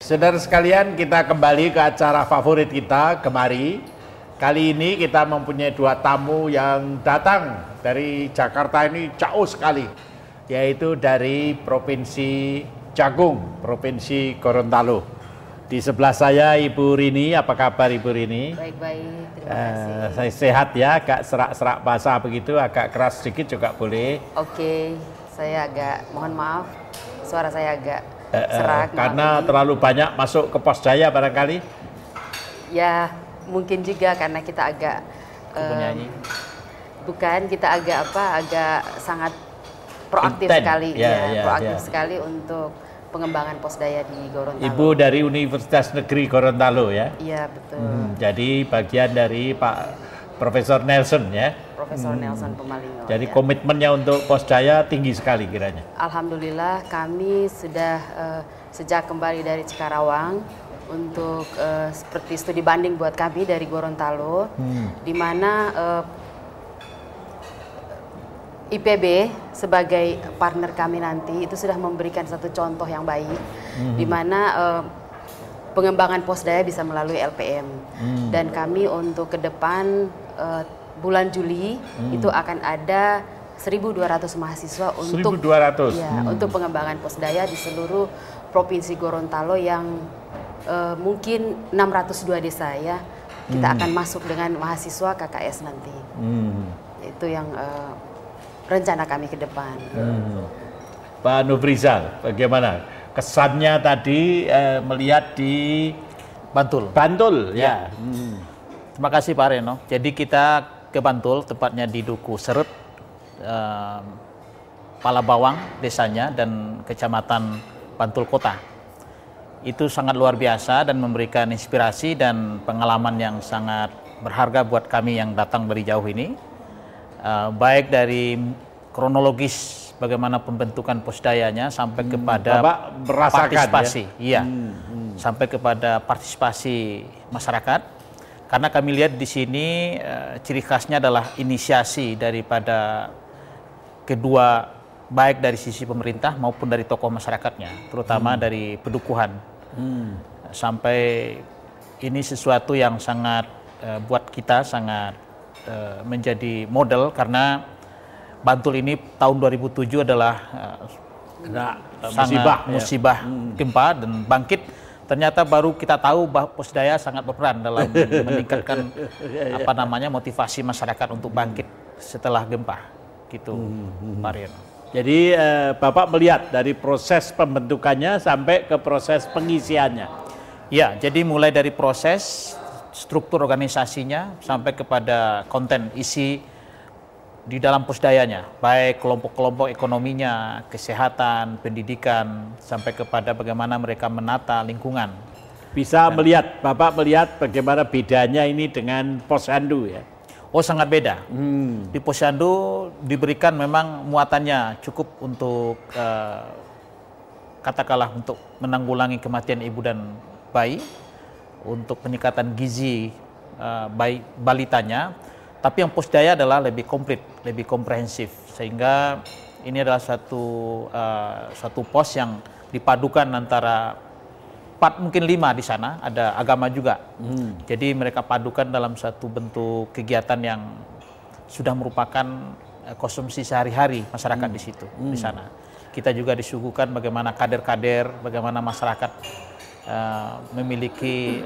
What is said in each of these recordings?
Saudara sekalian, kita kembali ke acara favorit kita, Gemari. Kali ini kita mempunyai dua tamu yang datang dari Jakarta ini jauh sekali, yaitu dari Provinsi Jagung, Provinsi Gorontalo. Di sebelah saya Ibu Rini. Apa kabar Ibu Rini? Baik-baik, terima kasih. Saya sehat ya, agak serak-serak basah begitu, agak keras sedikit juga boleh. Oke, saya agak, mohon maaf, suara saya agak serak. Karena terlalu banyak masuk ke Pos Jaya barangkali? Ya, mungkin juga karena kita agak Penyanyi? bukan, kita agak sangat proaktif Inten. sekali, proaktif ya. sekali untuk pengembangan Posdaya di Gorontalo. Ibu dari Universitas Negeri Gorontalo ya? Iya, betul. Jadi bagian dari Pak Profesor Nelson ya? Profesor Nelson Pemalinggo. Jadi ya. komitmennya untuk Posdaya tinggi sekali kiranya? Alhamdulillah kami sudah sejak kembali dari Cikarawang untuk seperti studi banding buat kami dari Gorontalo, di mana IPB sebagai partner kami nanti itu sudah memberikan satu contoh yang baik, di mana pengembangan Posdaya bisa melalui LPM, dan kami untuk ke depan bulan Juli itu akan ada 1.200 mahasiswa untuk 1.200? Ya, untuk pengembangan Posdaya di seluruh Provinsi Gorontalo yang mungkin 602 desa ya, kita akan masuk dengan mahasiswa KKS nanti. Itu yang rencana kami ke depan. Pak Nufrizal, bagaimana kesannya tadi melihat di Bantul. Bantul ya? Terima kasih Pak Reno. Jadi kita ke Bantul, tepatnya di Duku Seret, Palabawang desanya, dan Kecamatan Bantul Kota. Itu sangat luar biasa dan memberikan inspirasi dan pengalaman yang sangat berharga buat kami yang datang dari jauh ini. Baik dari kronologis bagaimana pembentukan Posdayanya sampai kepada partisipasi, ya? Sampai kepada partisipasi masyarakat. Karena kami lihat di sini ciri khasnya adalah inisiasi daripada kedua, baik dari sisi pemerintah maupun dari tokoh masyarakatnya, terutama dari pedukuhan. Sampai ini sesuatu yang sangat buat kita sangat menjadi model, karena Bantul ini tahun 2007 adalah musibah gempa dan bangkit. Ternyata baru kita tahu bahwa Posdaya sangat berperan dalam meningkatkan motivasi masyarakat untuk bangkit setelah gempa, gitu, Pak Riano. Jadi Bapak melihat dari proses pembentukannya sampai ke proses pengisiannya. Ya, jadi mulai dari proses struktur organisasinya sampai kepada konten isi di dalam Posdayanya, baik kelompok-kelompok ekonominya, kesehatan, pendidikan, sampai kepada bagaimana mereka menata lingkungan. Bisa melihat, Bapak melihat bagaimana bedanya ini dengan Posyandu ya? Oh, sangat beda. Di Posyandu diberikan memang muatannya cukup untuk katakanlah untuk menanggulangi kematian ibu dan bayi, untuk peningkatan gizi balitanya. Tapi yang Posdaya adalah lebih komplit, lebih komprehensif, sehingga ini adalah satu pos yang dipadukan antara 4 mungkin 5 di sana, ada agama juga. Jadi mereka padukan dalam satu bentuk kegiatan yang sudah merupakan konsumsi sehari-hari masyarakat di situ, di sana. Kita juga disuguhkan bagaimana kader-kader, bagaimana masyarakat memiliki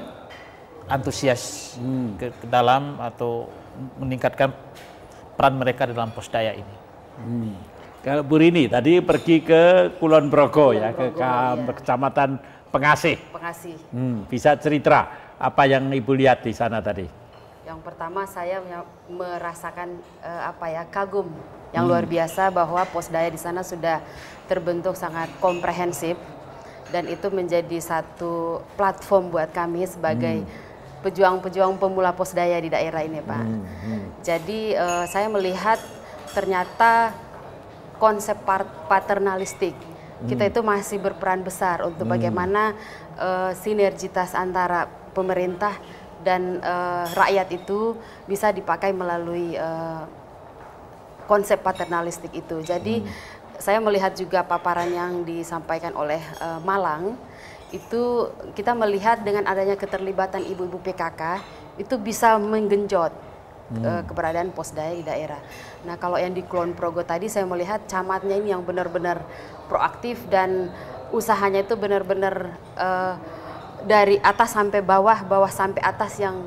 antusias ke dalam atau meningkatkan peran mereka dalam Posdaya ini. Kalau Bu Rini tadi pergi ke Kulon Progo ya, ke Kecamatan Pengasih. Bisa cerita apa yang Ibu lihat di sana tadi? Yang pertama saya merasakan kagum yang luar biasa bahwa Posdaya di sana sudah terbentuk sangat komprehensif, dan itu menjadi satu platform buat kami sebagai pejuang-pejuang pemula Posdaya di daerah ini, Pak. Jadi saya melihat ternyata konsep paternalistik kita itu masih berperan besar untuk bagaimana sinergitas antara pemerintah dan rakyat itu bisa dipakai melalui konsep paternalistik itu. Jadi saya melihat juga paparan yang disampaikan oleh Malang itu kita melihat dengan adanya keterlibatan ibu-ibu PKK itu bisa menggenjot keberadaan Posdaya di daerah. Nah, kalau yang di Kulon Progo tadi saya melihat camatnya ini yang benar-benar proaktif dan usahanya itu benar-benar dari atas sampai bawah, bawah sampai atas yang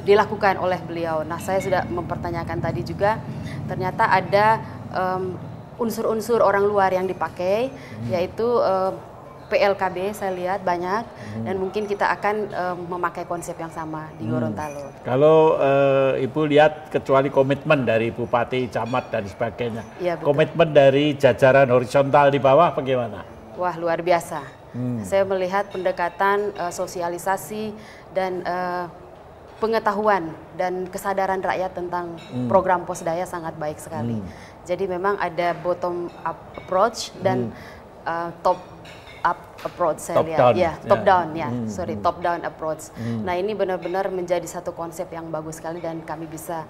dilakukan oleh beliau. Nah, saya sudah mempertanyakan tadi juga ternyata ada unsur-unsur orang luar yang dipakai, yaitu PLKB saya lihat banyak, dan mungkin kita akan memakai konsep yang sama di Gorontalo. Kalau Ibu lihat kecuali komitmen dari Bupati, Camat dan sebagainya, Ya, betul. komitmen dari jajaran horizontal di bawah bagaimana? Wah, luar biasa. Saya melihat pendekatan sosialisasi dan pengetahuan dan kesadaran rakyat tentang program Posdaya sangat baik sekali. Jadi memang ada bottom up approach dan top up approach saya Top lihat. down. Ya, top Ya. down ya. Top down approach. Nah, ini benar-benar menjadi satu konsep yang bagus sekali dan kami bisa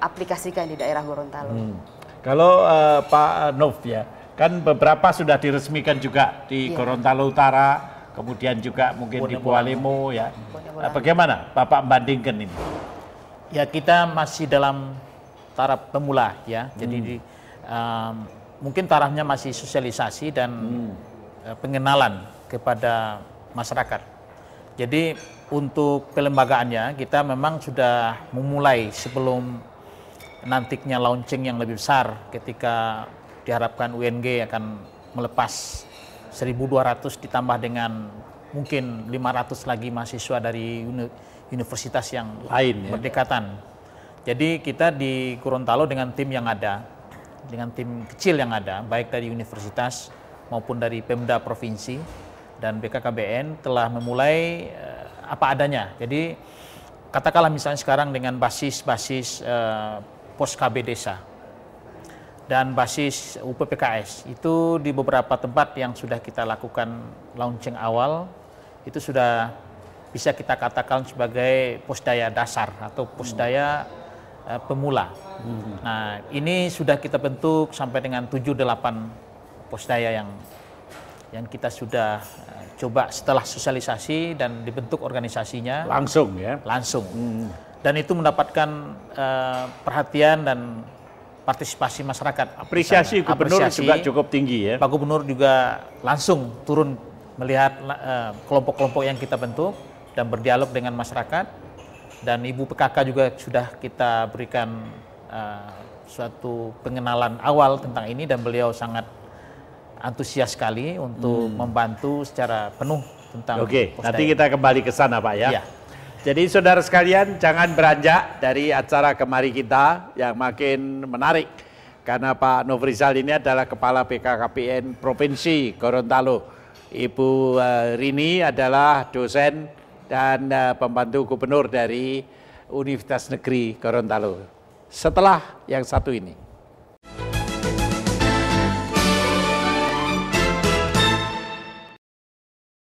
aplikasikan di daerah Gorontalo. Kalau Pak Nov ya, kan beberapa sudah diresmikan juga di Gorontalo Utara, kemudian juga mungkin di Bualemo ya. Nah, bagaimana Bapak membandingkan ini? Ya, kita masih dalam taraf pemula ya. Jadi mungkin tarafnya masih sosialisasi dan pengenalan kepada masyarakat. Jadi untuk pelembagaannya kita memang sudah memulai sebelum nantinya launching yang lebih besar ketika diharapkan UNG akan melepas 1.200 ditambah dengan mungkin 500 lagi mahasiswa dari universitas yang Lain ya. berdekatan. Jadi kita di Gorontalo dengan tim yang ada, dengan tim kecil yang ada, baik dari universitas maupun dari Pemda Provinsi dan BKKBN telah memulai apa adanya. Jadi katakanlah misalnya sekarang dengan basis pos KB desa dan basis UPPKS itu di beberapa tempat yang sudah kita lakukan launching awal itu sudah bisa kita katakan sebagai Posdaya dasar atau Posdaya pemula. Nah, ini sudah kita bentuk sampai dengan 7-8 Posdaya yang kita sudah coba setelah sosialisasi dan dibentuk organisasinya Langsung ya. langsung. Dan itu mendapatkan perhatian dan partisipasi masyarakat. Apresiasi Misalnya, gubernur apresiasi, juga cukup tinggi ya. Pak Gubernur juga langsung turun melihat kelompok-kelompok yang kita bentuk dan berdialog dengan masyarakat. Dan Ibu PKK juga sudah kita berikan suatu pengenalan awal tentang ini dan beliau sangat antusias sekali untuk membantu secara penuh tentang Oke, Posdaya. nanti kita kembali ke sana Pak ya. Iya. Jadi saudara sekalian jangan beranjak dari acara Kemari Kita yang makin menarik. Karena Pak Nofrizal ini adalah Kepala BKKBN Provinsi Gorontalo. Ibu Rini adalah dosen dan pembantu gubernur dari Universitas Negeri Gorontalo. Setelah yang satu ini.